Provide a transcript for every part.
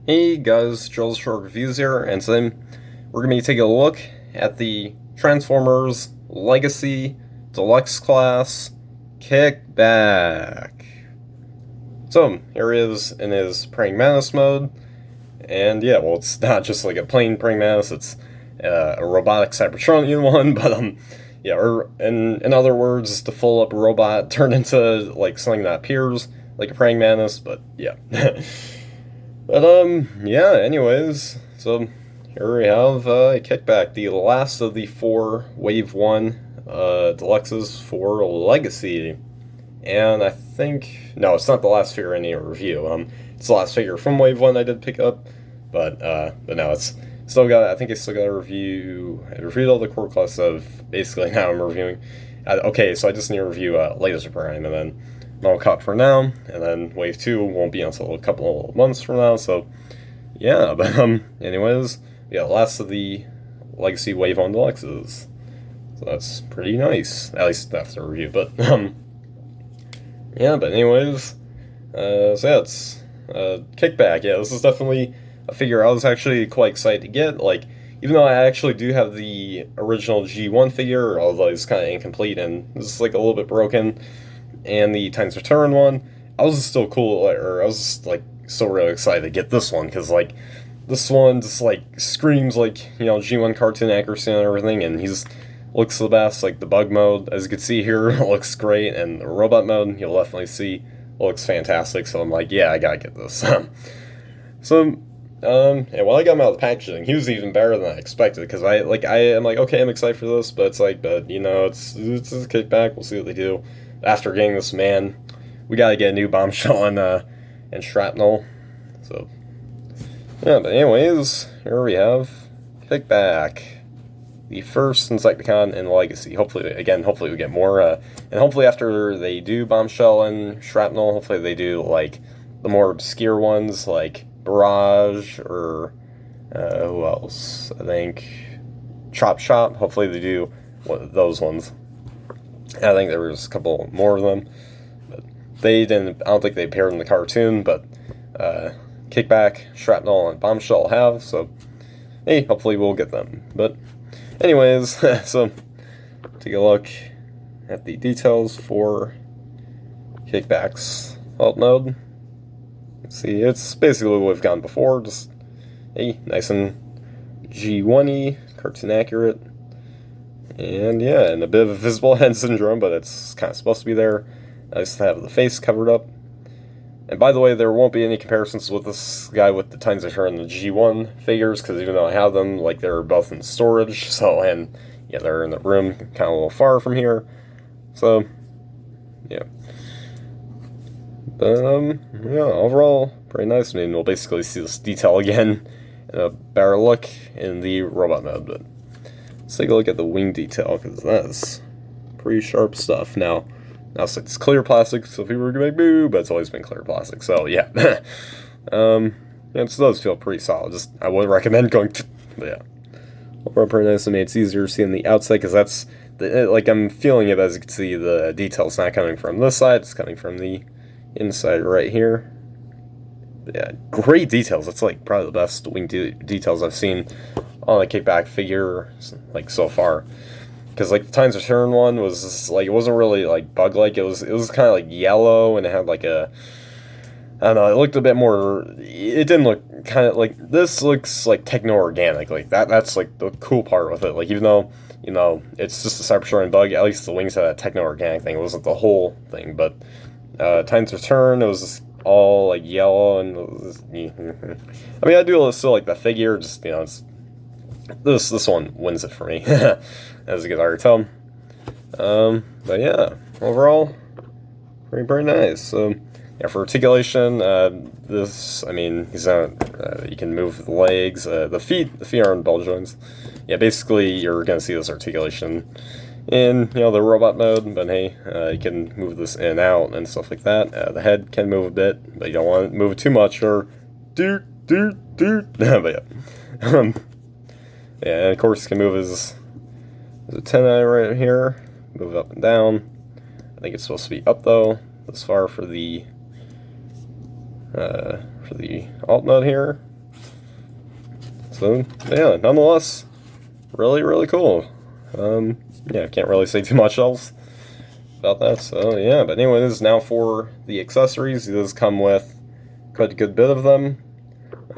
Hey guys, Joel's Short Reviews here, and today we're going to be taking a look at the Transformers Legacy Deluxe Class Kickback. So, here he is in his Praying Mantis mode, and yeah, well, it's not just like a plain Praying Mantis, it's a robotic Cybertronian one, but yeah, or in other words, it's the full-up robot turned into like something that appears like a Praying Mantis, but yeah. But, yeah, anyways, so here we have Kickback, the last of the four Wave 1 Deluxes for Legacy. And I think, no, it's not the last figure in the review. It's the last figure from Wave 1 I did pick up, but no, it's still got, I think I still got I reviewed all the core class of, basically now I'm reviewing. Okay, so I just need to review Laser Prime, and then no cut for now, and then Wave 2 won't be until a couple of months from now, so yeah, but anyways, yeah, last of the Legacy Wave 1 Deluxes. So that's pretty nice, at least after the review, but yeah, but anyways, so yeah, it's Kickback. Yeah, this is definitely a figure I was actually quite excited to get, like, even though I actually do have the original G1 figure, although it's kind of incomplete and this is like a little bit broken, and the Times Return one, I was still cool, or I was just like so really excited to get this one, because like this one just like screams like, you know, G1 cartoon accuracy and everything, and he's looks the best. Like the bug mode, as you can see here, looks great, and the robot mode you'll definitely see looks fantastic. So I'm like, yeah, I gotta get this. So and when I got him out of the packaging, he was even better than I expected, because I am like, okay, I'm excited for this, but it's like, but you know, it's a Kickback. We'll see what they do. After getting this, man, we gotta get a new Bombshell and Shrapnel. So yeah, but anyways, here we have Kickback, the first Insecticon in Legacy. Hopefully we get more, and hopefully after they do Bombshell and Shrapnel, hopefully they do like the more obscure ones like Barrage, or who else? I think Chop Shop. Hopefully they do those ones. I think there was a couple more of them, but they didn't. I don't think they appeared in the cartoon, but Kickback, Shrapnel, and Bombshell have. So hey, hopefully we'll get them. But anyways, so take a look at the details for Kickback's alt mode. See, it's basically what we've gotten before, just hey, nice and G1-y, cartoon accurate. And yeah, and a bit of a visible head syndrome, but it's kind of supposed to be there. Nice to have the face covered up. And by the way, there won't be any comparisons with this guy with the Times Return and the G1 figures, because even though I have them, like, they're both in storage, so, and yeah, they're in the room kind of a little far from here. So, yeah. But, yeah, overall, pretty nice. I mean, we'll basically see this detail again in a better look in the robot mode, but let's take a look at the wing detail, because that's pretty sharp stuff. Now it's clear plastic, so people are gonna be like, boo, but it's always been clear plastic, so yeah. It does feel pretty solid. Just, I wouldn't recommend going to, but yeah. Overall, pretty nice. I mean, it's easier to see on the outside, because that's, like, I'm feeling it, as you can see, the detail's not coming from this side, it's coming from the inside right here. Yeah, great details. It's like probably the best wing details I've seen on a Kickback figure, like, so far. Because like the Times Return one was just, like, it wasn't really like bug-like. It was kind of like yellow, and it had like a, I don't know, it looked a bit more. It didn't look kind of like, this looks like techno-organic. Like that's like the cool part with it. Like, even though, you know, it's just a Cybertronian bug, at least the wings had that techno-organic thing. It wasn't the whole thing, but Times Return, it was just all like yellow, and it was, I mean, I do still like the figure, just, you know, it's, this one wins it for me, as you can already tell. But yeah, overall, pretty nice. So yeah, for articulation, this, I mean, he's not. You can move the legs, the feet are in ball joints. Yeah, basically you're gonna see this articulation in, you know, the robot mode. But hey, you can move this in and out and stuff like that. The head can move a bit, but you don't want to move it too much, or but yeah. Yeah, and of course, can move his antennae right here, move up and down. I think it's supposed to be up though, this far for the alt mode here. So yeah, nonetheless, really, really cool. Yeah, can't really say too much else about that. So yeah, but anyways, now for the accessories. He does come with quite a good bit of them.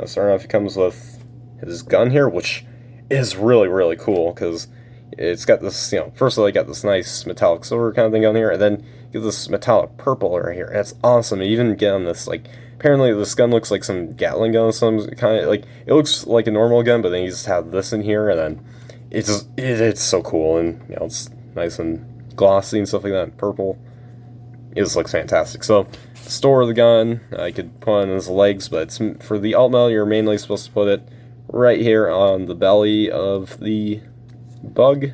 Starting off, he comes with his gun here, which is really, really cool because it's got this, first of all, you got this nice metallic silver kind of thing on here, and then you get this metallic purple right here. That's awesome. You even get on this, like, apparently this gun looks like some Gatling gun, some kind of, like, it looks like a normal gun, but then you just have this in here, and then it's so cool, and, it's nice and glossy and stuff like that, purple. It just looks fantastic. So, store the gun, I could put on his legs, but for the alt mode, you're mainly supposed to put it right here on the belly of the bug,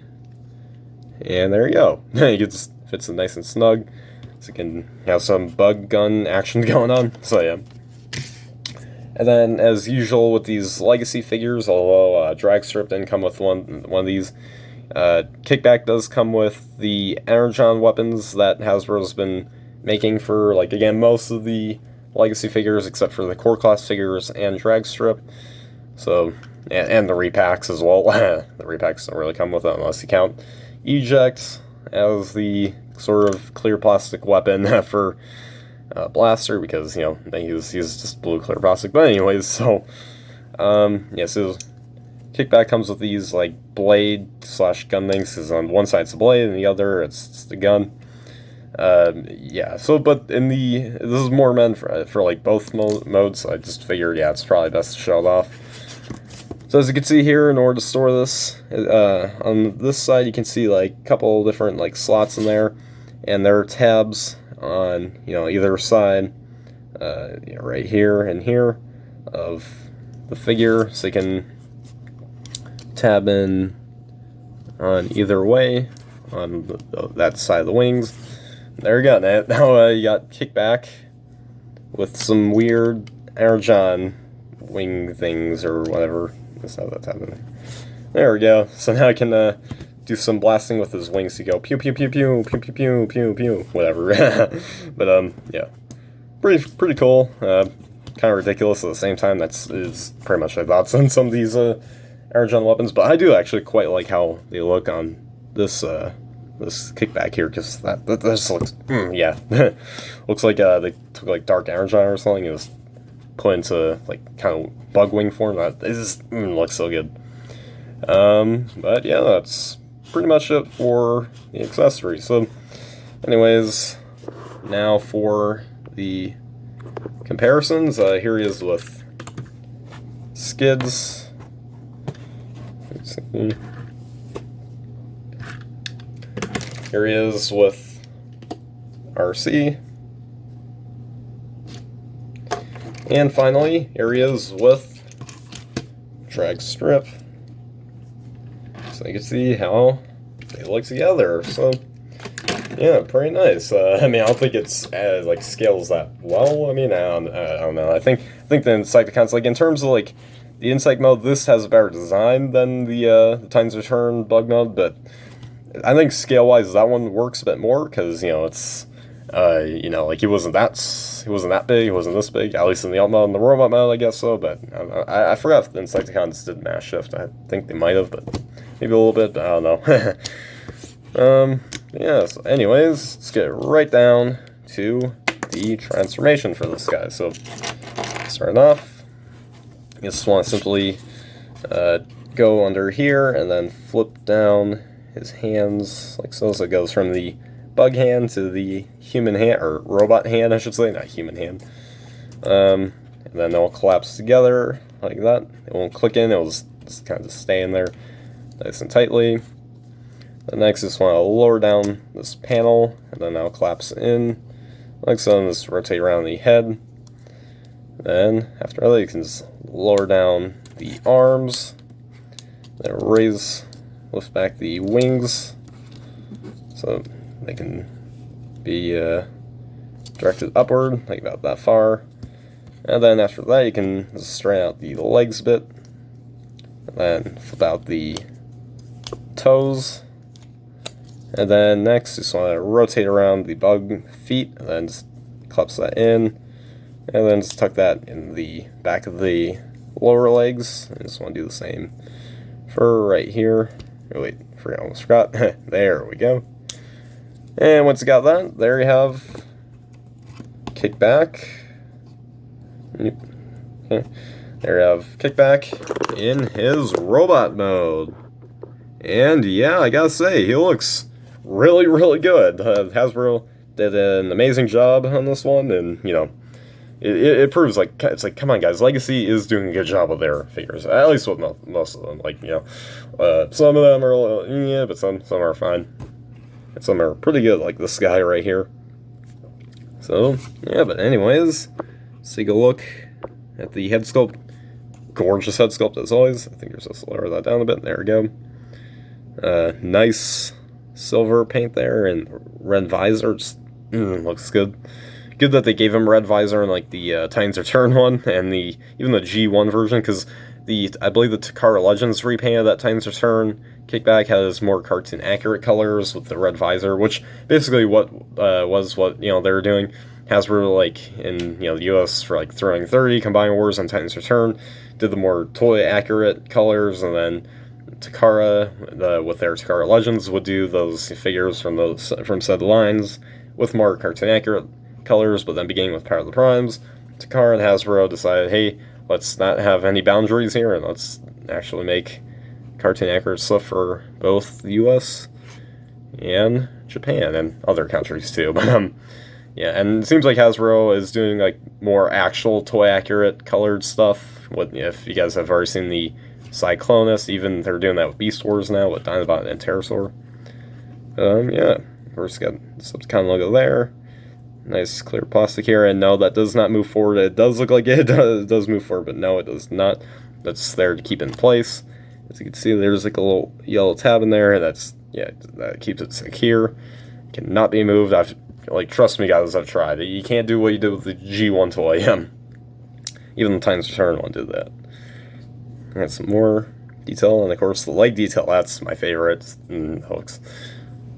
and there you go. It just fits it nice and snug, so you can have some bug gun action going on. So yeah. And then, as usual with these legacy figures, although Dragstrip didn't come with one of these, Kickback does come with the Energon weapons that Hasbro's been making for, like, again, most of the legacy figures except for the core class figures and Dragstrip. So, and the repacks as well. The repacks don't really come with it unless you count Eject as the sort of clear plastic weapon for Blaster, because, he's just blue clear plastic. But anyways, so, yeah, so Kickback comes with these, like, blade/gun things, because on one side it's the blade, and the other it's the gun. Yeah, so, but this is more meant for like, both modes, so I just figured, yeah, it's probably best to show it off. So as you can see here, in order to store this, on this side you can see, like, a couple different, like, slots in there, and there are tabs on, either side, right here and here of the figure, so you can tab in on either way on that side of the wings. There you go. Now you got Kickback with some weird Energon wing things or whatever. That's how that's happening. There we go. So now I can do some blasting with his wings to go pew pew pew pew pew pew pew pew pew whatever. But yeah, pretty cool. Kind of ridiculous at the same time. Is pretty much my thoughts on some of these Energon weapons. But I do actually quite like how they look on this Kickback here, because that just looks, yeah, looks like they took, like, Dark Energon or something. It was put into, like, kind of bug wing form. That it just looks so good. But yeah, that's pretty much it for the accessories. So, anyways, now for the comparisons. Here he is with Skids. Here he is with RC. And finally, here he is with Dragstrip. So you can see how they look together. So, yeah, pretty nice. I mean, I don't think it's like scales that well. I mean, I don't know. I think the Insecticons, like, in terms of, like, the Insect mode, this has a better design than the Times Return bug mode, but I think scale-wise that one works a bit more, because, it's, like, he wasn't that big, he wasn't this big, at least in the alt mode and the robot mode, I guess so, but I forgot if the Insecticons did mass shift. I think they might have, but maybe a little bit, but I don't know. Yeah, so anyways, let's get right down to the transformation for this guy. So, starting off, you just want to simply go under here, and then flip down his hands like so. So it goes from the bug hand to the human hand, or robot hand, I should say, not human hand. And then they'll collapse together like that. It won't click in, it'll just kind of stay in there nice and tightly. Then next, just want to lower down this panel, and then that'll collapse in like so, and just rotate around the head. Then, after that, you can just lower down the arms, then lift back the wings, so they can be directed upward, like about that far. And then after that, you can just straighten out the legs a bit, and then flip out the toes. And then next, just want to rotate around the bug feet, and then just collapse that in, and then just tuck that in the back of the lower legs. I just want to do the same for right here. Oh, wait, I almost forgot. There we go. And once you got that, there you have Kickback. Okay. There you have Kickback in his robot mode. And yeah, I gotta say, he looks really, really good. Hasbro did an amazing job on this one, and you know, it proves like it's like, come on, guys, Legacy is doing a good job with their figures, at least with most of them. Like, you know, some of them are yeah, but some are fine, and some are pretty good, like this guy right here. So yeah, but anyways, let's take a look at the head sculpt. Gorgeous head sculpt as always. I think you're supposed to lower that down a bit. There we go. Nice silver paint there and red visor. Just looks good. Good that they gave him red visor in like the Titans Return one and even the G1 version, because I believe the Takara Legends repainted that Titans Return Kickback has more cartoon accurate colors with the red visor, which basically was what you know they were doing. Hasbro, like in the US for like Throwing 30, Combine Wars, and Titans Return, did the more toy accurate colors, and then Takara with their Takara Legends would do those figures from said lines with more cartoon accurate colors. But then beginning with Power of the Primes, Takara and Hasbro decided, hey, let's not have any boundaries here, and let's actually make cartoon accurate stuff for both the US and Japan and other countries too. But yeah, and it seems like Hasbro is doing like more actual toy accurate colored stuff. If you guys have already seen the Cyclonus, even they're doing that with Beast Wars now with Dinobot and Pterosaur. Yeah, of course, got the kind of logo there. Nice clear plastic here, and no, that does not move forward. It does look like it does move forward, but no, it does not. That's there to keep in place. As you can see, there's like a little yellow tab in there. That keeps it secure. Cannot be moved. Trust me, guys, I've tried. You can't do what you did with the G1 toy. Even the Titans Return one did that. Got some more detail, and of course the leg detail, that's my favorite. That looks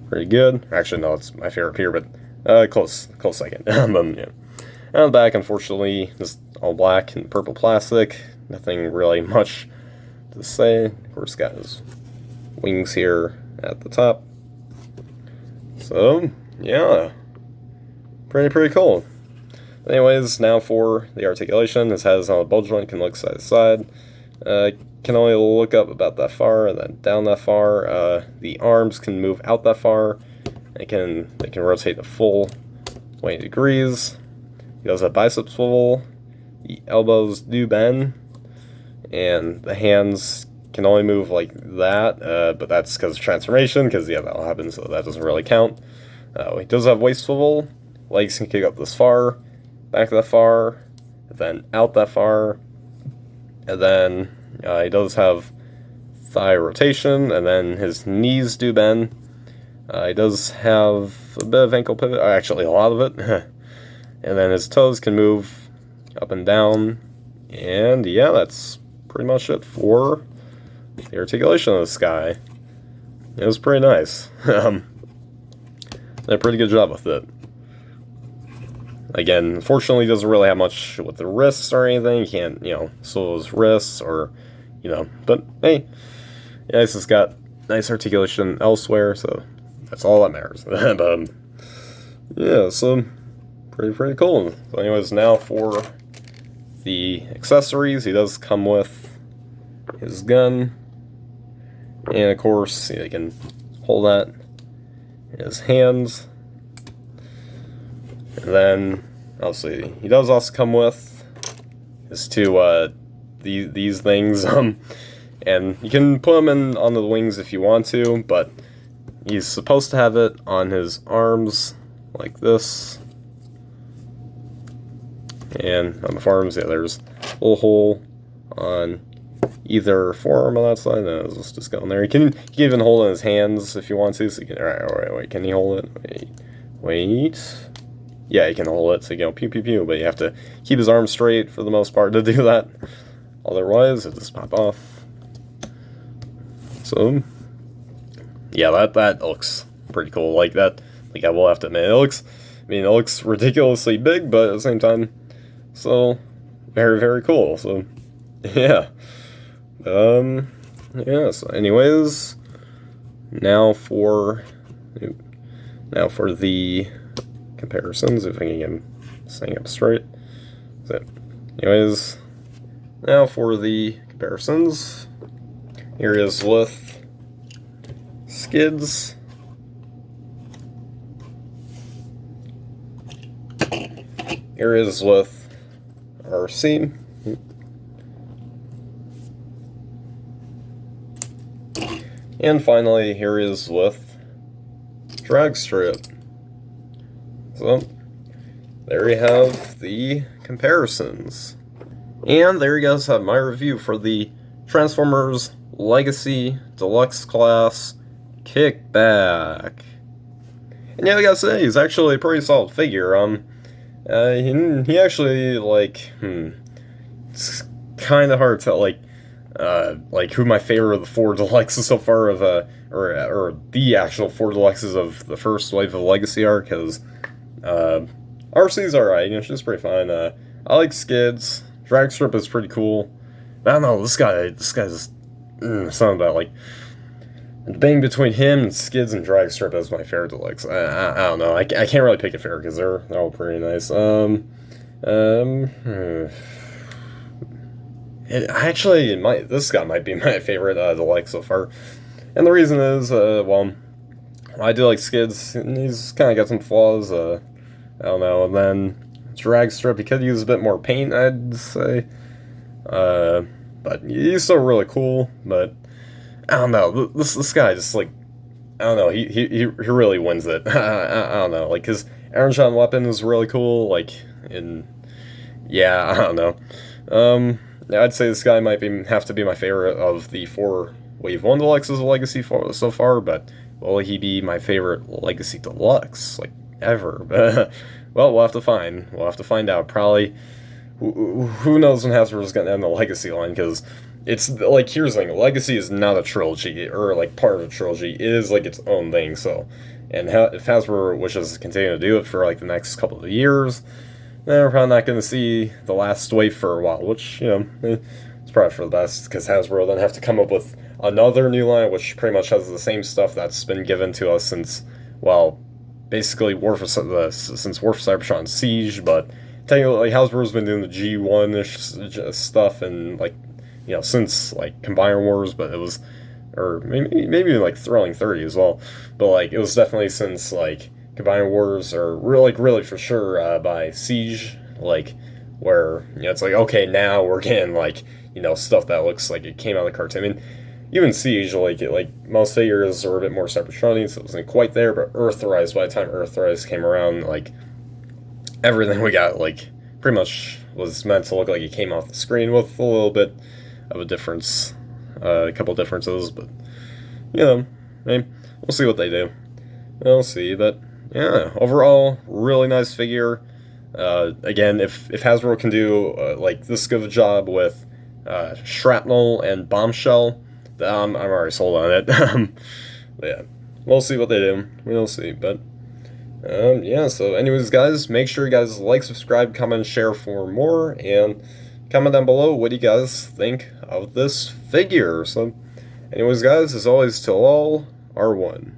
pretty good. Actually, no, it's my favorite here, but close second. Yeah. And the back, unfortunately, is all black and purple plastic. Nothing really much to say. Of course, got his wings here at the top. So, yeah. Pretty cool. Anyways, now for the articulation. His head is on a ball joint, can look side to side. Can only look up about that far and then down that far. The arms can move out that far. They can rotate the full 20 degrees. He does have bicep swivel. The elbows do bend, and the hands can only move like that. But that's because of transformation. Because that'll happen, so that doesn't really count. He does have waist swivel. Legs can kick up this far, back that far, then out that far, and then he does have thigh rotation, and then his knees do bend. He does have a bit of ankle pivot, actually a lot of it, and then his toes can move up and down, and yeah, that's pretty much it for the articulation of this guy. It was pretty nice. Did a pretty good job with it. Again, unfortunately, he doesn't really have much with the wrists or anything. He can't, swivel his wrists or, but hey, yeah, he's just got nice articulation elsewhere, so that's all that matters. But, yeah, so pretty cool. So anyways, now for the accessories, he does come with his gun, and of course, he can hold that in his hands. And then, obviously, he does also come with his two, these things, and you can put them on the wings if you want to, but he's supposed to have it on his arms, like this, and on the forearms, yeah, there's a little hole on either forearm on that side. No, let's just go in there. You can even hold it in his hands if you want to, so you can, alright, wait, can he hold it? Wait. Yeah, you can hold it, so you go pew pew pew, but you have to keep his arms straight for the most part to do that. Otherwise, it'll just pop off. So, yeah, that looks pretty cool. Like that, I will have to admit, it looks ridiculously big, but at the same time, so very cool. So, Yeah. Yeah, so anyways, now for the comparisons, if I can get this thing up straight. So, anyways, now for the comparisons. Here is with skids. Here is with RC. And finally, here is with drag strip. So, there you have the comparisons. And there you guys have my review for the Transformers Legacy Deluxe Class Kickback. And yeah, I gotta say, he's actually a pretty solid figure. He actually, like, it's kind of hard to, like who my favorite of the 4 Deluxes so far of, or the actual 4 Deluxes of the first wave of Legacy are, because, RC's alright, you know, she's pretty fine. I like Skids. Dragstrip is pretty cool. But I don't know, this guy's, something about, like, debating between him and Skids and Dragstrip as my favorite Deluxe. I don't know. I can't really pick a favorite because they're all pretty nice. This guy might be my favorite Deluxe so far, and the reason is, well, I do like Skids, and he's kind of got some flaws. I don't know, and then Dragstrip, he could use a bit more paint, I'd say. But he's still really cool. But I don't know, this guy just, like, I don't know, he really wins it. I don't know, like, his Iron Shot weapon is really cool, like, yeah, I don't know. I'd say this guy might have to be my favorite of the 4 Wave 1 Deluxes of Legacy so far, but will he be my favorite Legacy Deluxe, like, ever? Well, we'll have to find. We'll have to find out. Probably, who knows when Hasbro's gonna end the Legacy line, because it's, like, here's the thing, Legacy is not a trilogy, or, like, part of a trilogy. It is, like, its own thing, so, and if Hasbro wishes to continue to do it for, like, the next couple of years, then we're probably not going to see the last wave for a while, which, you know, it's probably for the best, because Hasbro then have to come up with another new line, which pretty much has the same stuff that's been given to us since, well, basically since War for Cybertron Siege, but technically Hasbro's been doing the G1-ish stuff, and, like, you know, since, like, Combiner Wars, but it was, or maybe like Thrilling 30 as well, but, like, it was definitely since, like, Combiner Wars, or really for sure by Siege, like, where, you know, it's like, okay, now we're getting, like, you know, stuff that looks like it came out of the cartoon. I mean, even Siege, like, most figures were a bit more Cybertronian, so it wasn't quite there, but Earthrise, by the time Earthrise came around, like, everything we got, like, pretty much was meant to look like it came off the screen, with a little bit of a difference, a couple differences, but, you know, I mean, we'll see what they do. We'll see, but yeah, overall, really nice figure. Again, if Hasbro can do, like, this good of a job with Shrapnel and Bombshell, then I'm already sold on it. But yeah, we'll see what they do. We'll see, but yeah, so anyways, guys, make sure you guys like, subscribe, comment, share for more, and comment down below what do you guys think of this figure. So anyways, guys, as always, till all are one.